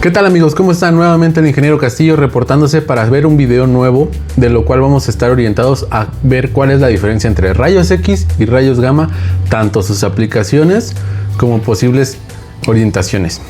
¿Qué tal amigos? ¿Cómo están? Nuevamente el ingeniero Castillo reportándose para ver un video nuevo de lo cual vamos a estar orientados a ver cuál es la diferencia entre rayos X y rayos gamma, tanto sus aplicaciones como posibles orientaciones.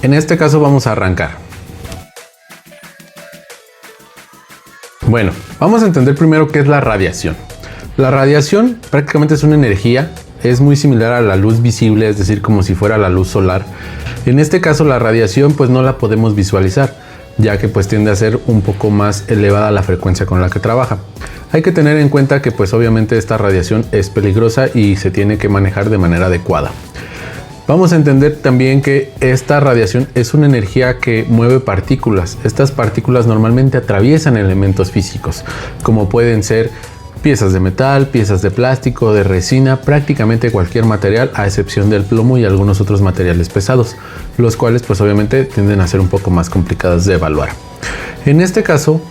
En este caso vamos a arrancar. Bueno, vamos a entender primero qué es la radiación. La radiación prácticamente es una energía, es muy similar a la luz visible, es decir, como si fuera la luz solar. En este caso la radiación pues no la podemos visualizar, ya que pues tiende a ser un poco más elevada la frecuencia con la que trabaja. Hay que tener en cuenta que pues obviamente esta radiación es peligrosa y se tiene que manejar de manera adecuada. Vamos a entender también que esta radiación es una energía que mueve partículas. Estas partículas normalmente atraviesan elementos físicos, como pueden ser piezas de metal, piezas de plástico, de resina, prácticamente cualquier material a excepción del plomo y algunos otros materiales pesados, los cuales pues obviamente tienden a ser un poco más complicados de evaluar. En este caso,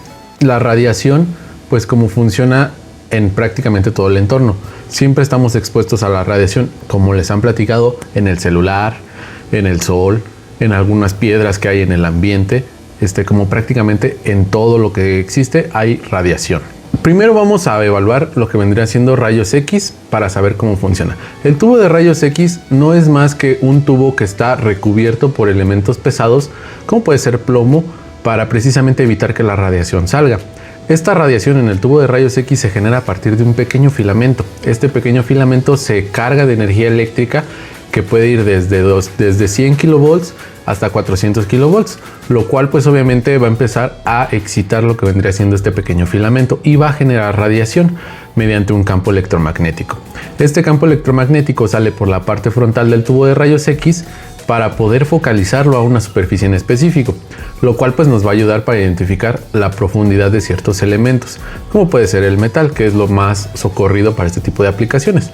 la radiación pues como funciona en prácticamente todo el entorno. Siempre estamos expuestos a la radiación, como les han platicado, en el celular, en el sol, en algunas piedras que hay en el ambiente, como prácticamente en todo lo que existe hay radiación. Primero vamos a evaluar lo que vendría siendo rayos X para saber cómo funciona. El tubo de rayos X no es más que un tubo que está recubierto por elementos pesados, como puede ser plomo, para precisamente evitar que la radiación salga. Esta radiación en el tubo de rayos X se genera a partir de un pequeño filamento. Este pequeño filamento se carga de energía eléctrica que puede ir desde 100 kilovolts hasta 400 kilovolts, lo cual pues obviamente va a empezar a excitar lo que vendría siendo este pequeño filamento y va a generar radiación mediante un campo electromagnético. Este campo electromagnético sale por la parte frontal del tubo de rayos X para poder focalizarlo a una superficie en específico, lo cual pues nos va a ayudar para identificar la profundidad de ciertos elementos, como puede ser el metal, que es lo más socorrido para este tipo de aplicaciones.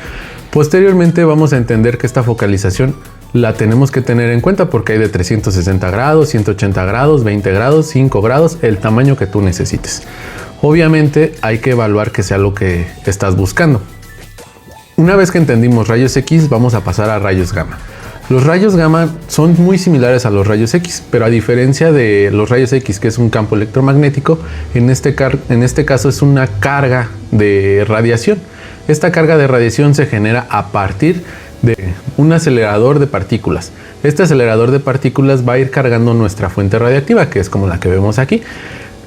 Posteriormente vamos a entender que esta focalización la tenemos que tener en cuenta porque hay de 360 grados, 180 grados, 20 grados, 5 grados, el tamaño que tú necesites. Obviamente hay que evaluar que sea lo que estás buscando. Una vez que entendimos rayos X, vamos a pasar a rayos gamma. Los rayos gamma son muy similares a los rayos X, pero a diferencia de los rayos X, que es un campo electromagnético, en este caso es una carga de radiación. Esta carga de radiación se genera a partir de un acelerador de partículas. Este acelerador de partículas va a ir cargando nuestra fuente radiactiva, que es como la que vemos aquí,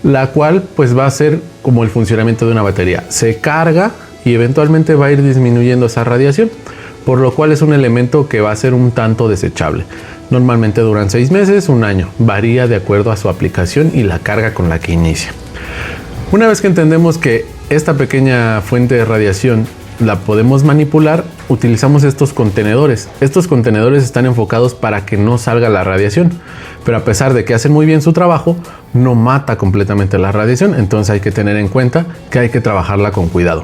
la cual pues va a ser como el funcionamiento de una batería. Se carga y eventualmente va a ir disminuyendo esa radiación, por lo cual es un elemento que va a ser un tanto desechable. Normalmente duran 6 meses, un año, varía de acuerdo a su aplicación y la carga con la que inicia. Una vez que entendemos que esta pequeña fuente de radiación la podemos manipular, utilizamos estos contenedores. Estos contenedores están enfocados para que no salga la radiación, pero a pesar de que hacen muy bien su trabajo, no mata completamente la radiación, entonces hay que tener en cuenta que hay que trabajarla con cuidado.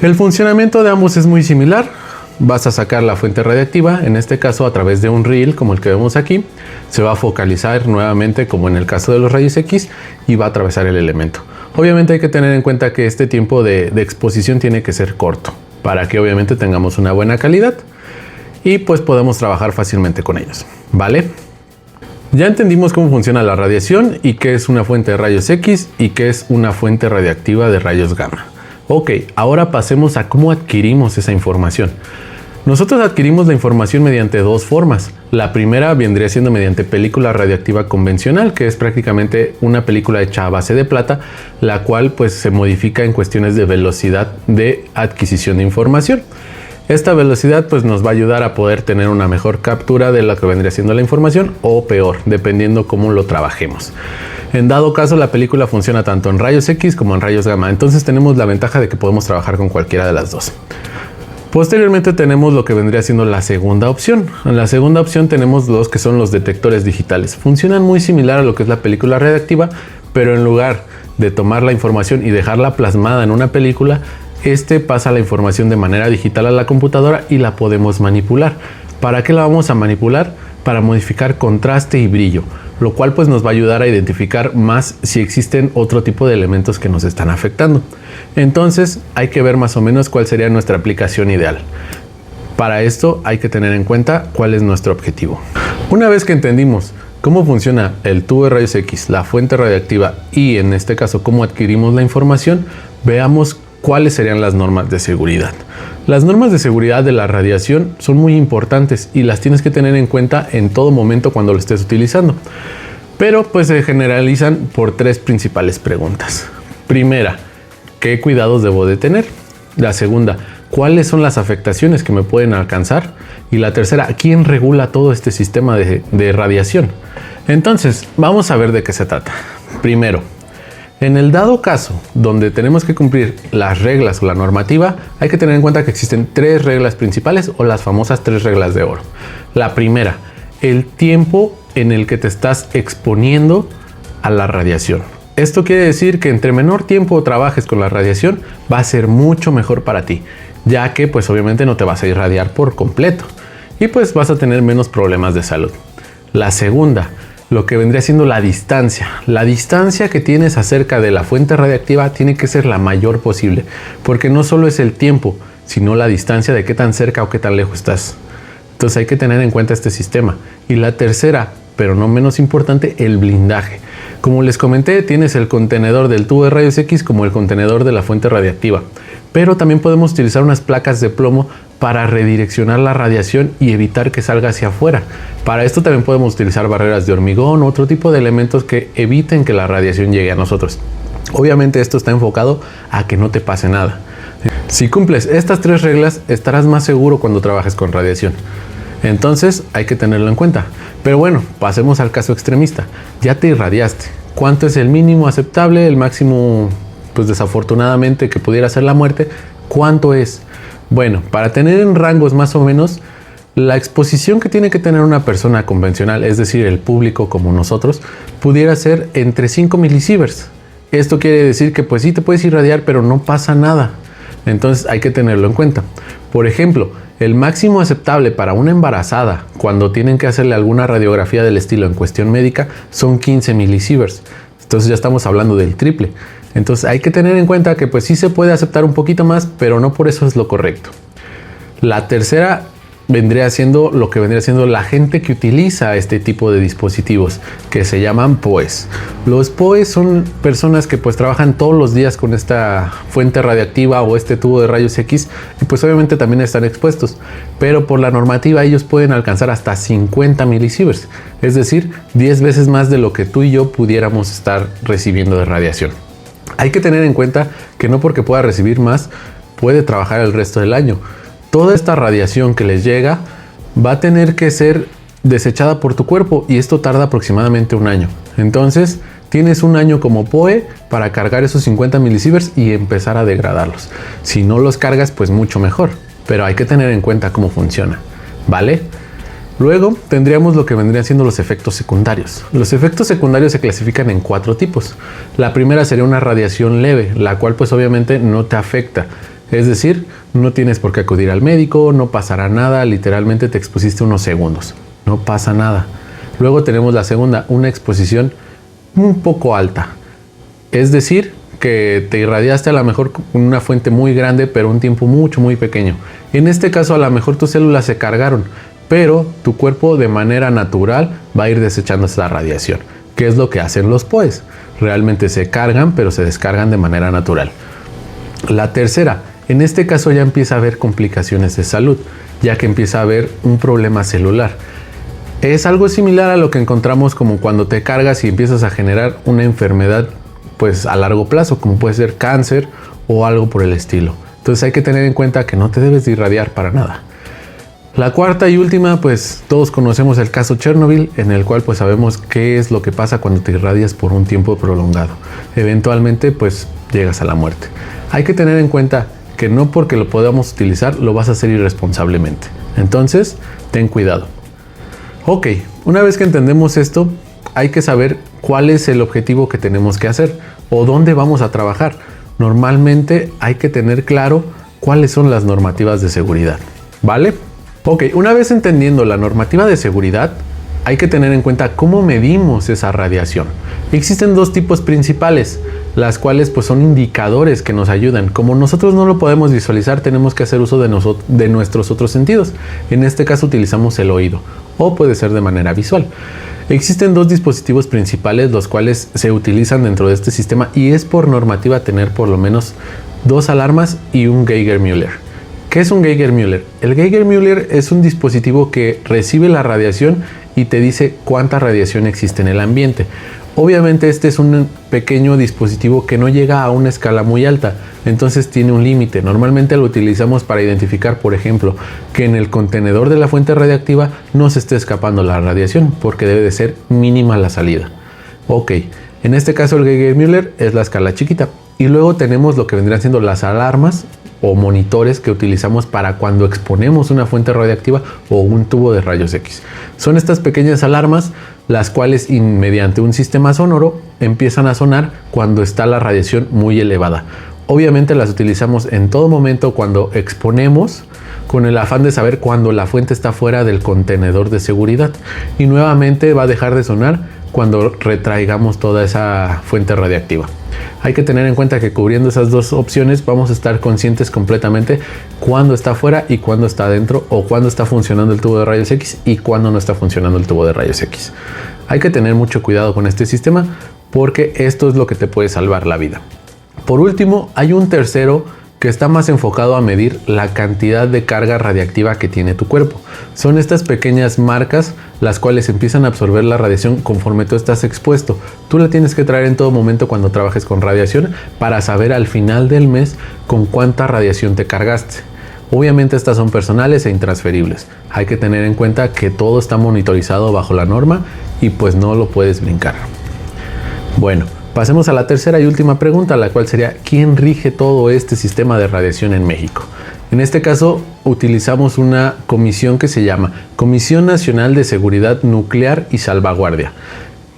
El funcionamiento de ambos es muy similar. Vas a sacar la fuente radiactiva, en este caso a través de un reel como el que vemos aquí, se va a focalizar nuevamente como en el caso de los rayos X y va a atravesar el elemento. Obviamente hay que tener en cuenta que este tiempo de exposición tiene que ser corto para que obviamente tengamos una buena calidad y pues podemos trabajar fácilmente con ellos, ¿vale? Ya entendimos cómo funciona la radiación y qué es una fuente de rayos X y qué es una fuente radiactiva de rayos gamma. Ok, ahora pasemos a cómo adquirimos esa información. Nosotros adquirimos la información mediante dos formas. La primera vendría siendo mediante película radioactiva convencional, que es prácticamente una película hecha a base de plata, la cual pues se modifica en cuestiones de velocidad de adquisición de información. Esta velocidad pues nos va a ayudar a poder tener una mejor captura de lo que vendría siendo la información o peor, dependiendo cómo lo trabajemos. En dado caso, la película funciona tanto en rayos X como en rayos gamma, entonces tenemos la ventaja de que podemos trabajar con cualquiera de las dos. Posteriormente tenemos lo que vendría siendo la segunda opción. En la segunda opción tenemos los que son los detectores digitales. Funcionan muy similar a lo que es la película radiactiva, pero en lugar de tomar la información y dejarla plasmada en una película, pasa la información de manera digital a la computadora y la podemos manipular. ¿Para qué la vamos a manipular? Para modificar contraste y brillo, lo cual pues nos va a ayudar a identificar más si existen otro tipo de elementos que nos están afectando. Entonces hay que ver más o menos cuál sería nuestra aplicación ideal. Para esto hay que tener en cuenta cuál es nuestro objetivo. Una vez que entendimos cómo funciona el tubo de rayos X, la fuente radiactiva y en este caso cómo adquirimos la información, veamos cuáles serían las normas de seguridad. Las normas de seguridad de la radiación son muy importantes y las tienes que tener en cuenta en todo momento cuando lo estés utilizando. Pero pues se generalizan por 3 principales preguntas. Primera, ¿qué cuidados debo de tener? La segunda, ¿cuáles son las afectaciones que me pueden alcanzar? Y la tercera, ¿quién regula todo este sistema de radiación? Entonces, vamos a ver de qué se trata. Primero, en el dado caso donde tenemos que cumplir las reglas o la normativa, hay que tener en cuenta que existen 3 reglas principales o las famosas 3 reglas de oro. La primera, el tiempo en el que te estás exponiendo a la radiación. Esto quiere decir que entre menor tiempo trabajes con la radiación, va a ser mucho mejor para ti, ya que pues obviamente no te vas a irradiar por completo y pues vas a tener menos problemas de salud. La segunda, lo que vendría siendo la distancia. La distancia que tienes acerca de la fuente radiactiva tiene que ser la mayor posible, porque no solo es el tiempo, sino la distancia de qué tan cerca o qué tan lejos estás. Entonces hay que tener en cuenta este sistema. Y la tercera, pero no menos importante, el blindaje. Como les comenté, tienes el contenedor del tubo de rayos X como el contenedor de la fuente radiactiva, pero también podemos utilizar unas placas de plomo para redireccionar la radiación y evitar que salga hacia afuera. Para esto también podemos utilizar barreras de hormigón u otro tipo de elementos que eviten que la radiación llegue a nosotros. Obviamente esto está enfocado a que no te pase nada. Si cumples estas 3 reglas, estarás más seguro cuando trabajes con radiación. Entonces hay que tenerlo en cuenta. Pero bueno, pasemos al caso extremista. Ya te irradiaste. ¿Cuánto es el mínimo aceptable? El máximo, pues desafortunadamente, que pudiera ser la muerte. ¿Cuánto es? Bueno, para tener en rangos más o menos, la exposición que tiene que tener una persona convencional, es decir, el público como nosotros, pudiera ser entre 5 milisieverts. Esto quiere decir que pues sí te puedes irradiar, pero no pasa nada. Entonces hay que tenerlo en cuenta. Por ejemplo, el máximo aceptable para una embarazada cuando tienen que hacerle alguna radiografía del estilo en cuestión médica son 15 milisieverts. Entonces ya estamos hablando del triple. Entonces hay que tener en cuenta que pues sí se puede aceptar un poquito más, pero no por eso es lo correcto. La tercera vendría siendo lo que vendría siendo la gente que utiliza este tipo de dispositivos, que se llaman POEs. Los POEs son personas que pues trabajan todos los días con esta fuente radiactiva o este tubo de rayos X y pues obviamente también están expuestos, pero por la normativa ellos pueden alcanzar hasta 50 milisieverts, es decir, 10 veces más de lo que tú y yo pudiéramos estar recibiendo de radiación. Hay que tener en cuenta que no porque pueda recibir más, puede trabajar el resto del año. Toda esta radiación que les llega va a tener que ser desechada por tu cuerpo y esto tarda aproximadamente 1 año. Entonces tienes 1 año como POE para cargar esos 50 milisieverts y empezar a degradarlos. Si no los cargas, pues mucho mejor, pero hay que tener en cuenta cómo funciona, ¿vale? Luego tendríamos lo que vendrían siendo los efectos secundarios. Los efectos secundarios se clasifican en 4 tipos. La primera sería una radiación leve, la cual pues obviamente no te afecta. Es decir, no tienes por qué acudir al médico, no pasará nada, literalmente te expusiste unos segundos, no pasa nada. Luego tenemos la segunda, una exposición un poco alta. Es decir, que te irradiaste a lo mejor con una fuente muy grande, pero un tiempo muy pequeño. En este caso a lo mejor tus células se cargaron, pero tu cuerpo de manera natural va a ir desechando esa radiación. ¿Qué es lo que hacen los POEs? Realmente se cargan, pero se descargan de manera natural. La tercera, en este caso ya empieza a haber complicaciones de salud, ya que empieza a haber un problema celular. Es algo similar a lo que encontramos como cuando te cargas y empiezas a generar una enfermedad pues a largo plazo, como puede ser cáncer o algo por el estilo. Entonces hay que tener en cuenta que no te debes de irradiar para nada. La cuarta y última, pues todos conocemos el caso Chernobyl, en el cual pues sabemos qué es lo que pasa cuando te irradias por un tiempo prolongado. Eventualmente pues llegas a la muerte. Hay que tener en cuenta que no porque lo podamos utilizar lo vas a hacer irresponsablemente. Entonces, ten cuidado. Ok, una vez que entendemos esto, hay que saber cuál es el objetivo que tenemos que hacer o dónde vamos a trabajar. Normalmente hay que tener claro cuáles son las normativas de seguridad, ¿vale? Ok, una vez entendiendo la normativa de seguridad, hay que tener en cuenta cómo medimos esa radiación. Existen dos tipos principales, las cuales pues son indicadores que nos ayudan. Como nosotros no lo podemos visualizar, tenemos que hacer uso de nuestros otros sentidos. En este caso utilizamos el oído, o puede ser de manera visual. Existen dos dispositivos principales los cuales se utilizan dentro de este sistema y es por normativa tener por lo menos 2 alarmas y un Geiger-Müller. ¿Qué es un Geiger-Müller? El Geiger-Müller es un dispositivo que recibe la radiación y te dice cuánta radiación existe en el ambiente. Obviamente este es un pequeño dispositivo que no llega a una escala muy alta, entonces tiene un límite. Normalmente lo utilizamos para identificar, por ejemplo, que en el contenedor de la fuente radiactiva no se esté escapando la radiación, porque debe de ser mínima la salida. Ok, en este caso el Geiger-Müller es la escala chiquita. Y luego tenemos lo que vendrían siendo las alarmas o monitores que utilizamos para cuando exponemos una fuente radiactiva o un tubo de rayos X. Son estas pequeñas alarmas las cuales mediante un sistema sonoro empiezan a sonar cuando está la radiación muy elevada. Obviamente las utilizamos en todo momento cuando exponemos, con el afán de saber cuando la fuente está fuera del contenedor de seguridad, y nuevamente va a dejar de sonar cuando retraigamos toda esa fuente radiactiva. Hay que tener en cuenta que cubriendo esas dos opciones vamos a estar conscientes completamente cuándo está fuera y cuándo está dentro, o cuándo está funcionando el tubo de rayos X y cuándo no está funcionando el tubo de rayos X. Hay que tener mucho cuidado con este sistema porque esto es lo que te puede salvar la vida. Por último, hay un tercero que está más enfocado a medir la cantidad de carga radiactiva que tiene tu cuerpo. Son estas pequeñas marcas las cuales empiezan a absorber la radiación conforme tú estás expuesto. Tú la tienes que traer en todo momento cuando trabajes con radiación para saber al final del mes con cuánta radiación te cargaste. Obviamente estas son personales e intransferibles. Hay que tener en cuenta que todo está monitorizado bajo la norma y pues no lo puedes brincar. Bueno, pasemos a la tercera y última pregunta, la cual sería ¿quién rige todo este sistema de radiación en México? En este caso utilizamos una comisión que se llama Comisión Nacional de Seguridad Nuclear y Salvaguardia.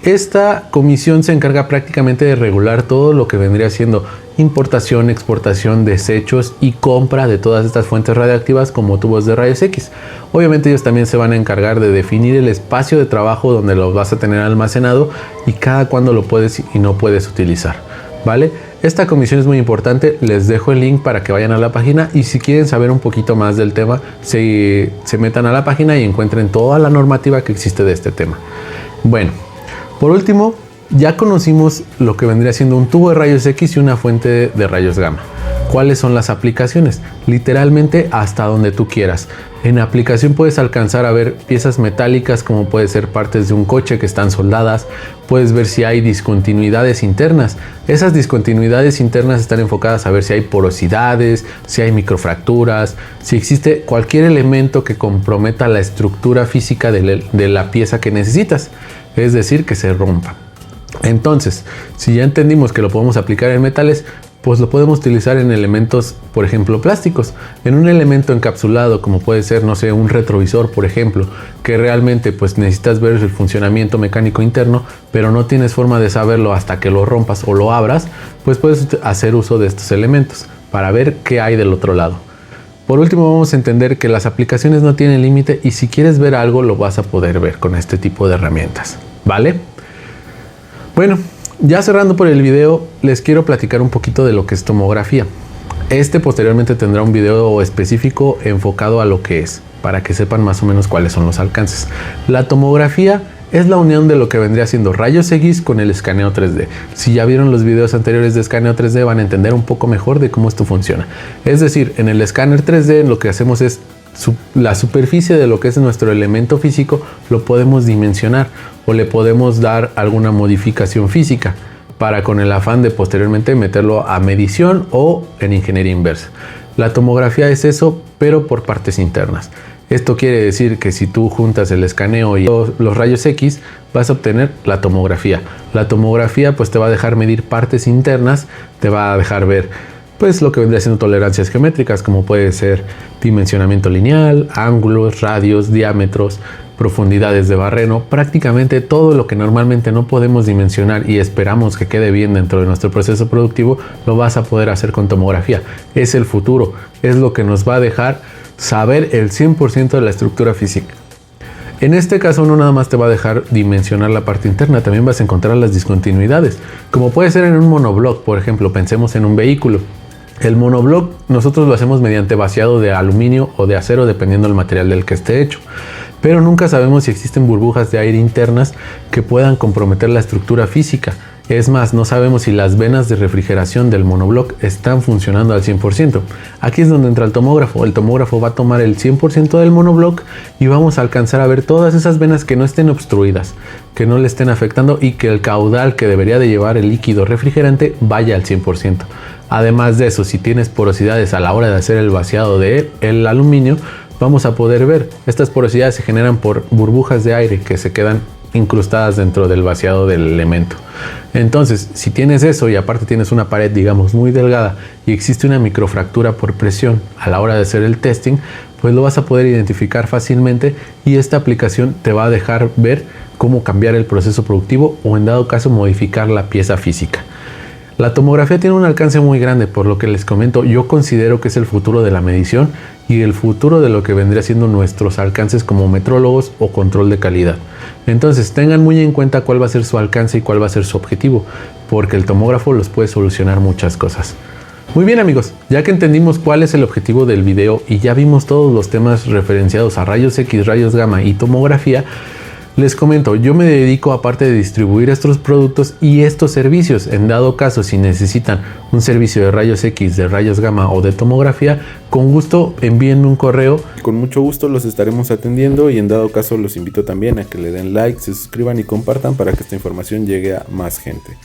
Esta comisión se encarga prácticamente de regular todo lo que vendría siendo importación, exportación, desechos y compra de todas estas fuentes radiactivas como tubos de rayos X. Obviamente ellos también se van a encargar de definir el espacio de trabajo donde lo vas a tener almacenado y cada cuándo lo puedes y no puedes utilizar, ¿vale? Esta comisión es muy importante, les dejo el link para que vayan a la página y si quieren saber un poquito más del tema, se metan a la página y encuentren toda la normativa que existe de este tema. Bueno, por último, ya conocimos lo que vendría siendo un tubo de rayos X y una fuente de rayos gamma. ¿Cuáles son las aplicaciones? Literalmente hasta donde tú quieras. En aplicación puedes alcanzar a ver piezas metálicas como puede ser partes de un coche que están soldadas. Puedes ver si hay discontinuidades internas. Esas discontinuidades internas están enfocadas a ver si hay porosidades, si hay microfracturas, si existe cualquier elemento que comprometa la estructura física de la pieza que necesitas. Es decir, que se rompa. Entonces, si ya entendimos que lo podemos aplicar en metales, pues lo podemos utilizar en elementos, por ejemplo, plásticos. En un elemento encapsulado, como puede ser, no sé, un retrovisor, por ejemplo, que realmente pues necesitas ver el funcionamiento mecánico interno, pero no tienes forma de saberlo hasta que lo rompas o lo abras, pues puedes hacer uso de estos elementos para ver qué hay del otro lado. Por último, vamos a entender que las aplicaciones no tienen límite y si quieres ver algo, lo vas a poder ver con este tipo de herramientas, ¿vale? Bueno, ya cerrando por el video, les quiero platicar un poquito de lo que es tomografía. Posteriormente tendrá un video específico enfocado a lo que es, para que sepan más o menos cuáles son los alcances. La tomografía es la unión de lo que vendría siendo rayos X con el escaneo 3D. Si ya vieron los videos anteriores de escaneo 3D van a entender un poco mejor de cómo esto funciona. Es decir, en el escáner 3D lo que hacemos es la superficie de lo que es nuestro elemento físico lo podemos dimensionar o le podemos dar alguna modificación física para con el afán de posteriormente meterlo a medición o en ingeniería inversa. La tomografía es eso, pero por partes internas. Esto quiere decir que si tú juntas el escaneo y los rayos X, vas a obtener la tomografía. La tomografía pues te va a dejar medir partes internas, te va a dejar ver pues lo que vendría siendo tolerancias geométricas, como puede ser dimensionamiento lineal, ángulos, radios, diámetros, profundidades de barreno, prácticamente todo lo que normalmente no podemos dimensionar y esperamos que quede bien dentro de nuestro proceso productivo, lo vas a poder hacer con tomografía. Es el futuro, es lo que nos va a dejar saber el 100% de la estructura física. En este caso no nada más te va a dejar dimensionar la parte interna, también vas a encontrar las discontinuidades, como puede ser en un monobloc. Por ejemplo, pensemos en un vehículo. El monobloc nosotros lo hacemos mediante vaciado de aluminio o de acero, dependiendo del material del que esté hecho. Pero nunca sabemos si existen burbujas de aire internas que puedan comprometer la estructura física. Es más, no sabemos si las venas de refrigeración del monobloc están funcionando al 100%. Aquí es donde entra el tomógrafo. El tomógrafo va a tomar el 100% del monobloc y vamos a alcanzar a ver todas esas venas que no estén obstruidas, que no le estén afectando y que el caudal que debería de llevar el líquido refrigerante vaya al 100%. Además de eso, si tienes porosidades a la hora de hacer el vaciado del aluminio, vamos a poder ver. Estas porosidades se generan por burbujas de aire que se quedan incrustadas dentro del vaciado del elemento. Entonces, si tienes eso y aparte tienes una pared, digamos, muy delgada y existe una microfractura por presión a la hora de hacer el testing, pues lo vas a poder identificar fácilmente y esta aplicación te va a dejar ver cómo cambiar el proceso productivo o en dado caso modificar la pieza física. La tomografía tiene un alcance muy grande, por lo que les comento, yo considero que es el futuro de la medición y el futuro de lo que vendría siendo nuestros alcances como metrólogos o control de calidad. Entonces tengan muy en cuenta cuál va a ser su alcance y cuál va a ser su objetivo, porque el tomógrafo los puede solucionar muchas cosas. Muy bien amigos, ya que entendimos cuál es el objetivo del video y ya vimos todos los temas referenciados a rayos X, rayos gamma y tomografía, les comento, yo me dedico aparte de distribuir estos productos y estos servicios. En dado caso, si necesitan un servicio de rayos X, de rayos gamma o de tomografía, con gusto envíenme un correo. Con mucho gusto los estaremos atendiendo y en dado caso los invito también a que le den like, se suscriban y compartan para que esta información llegue a más gente.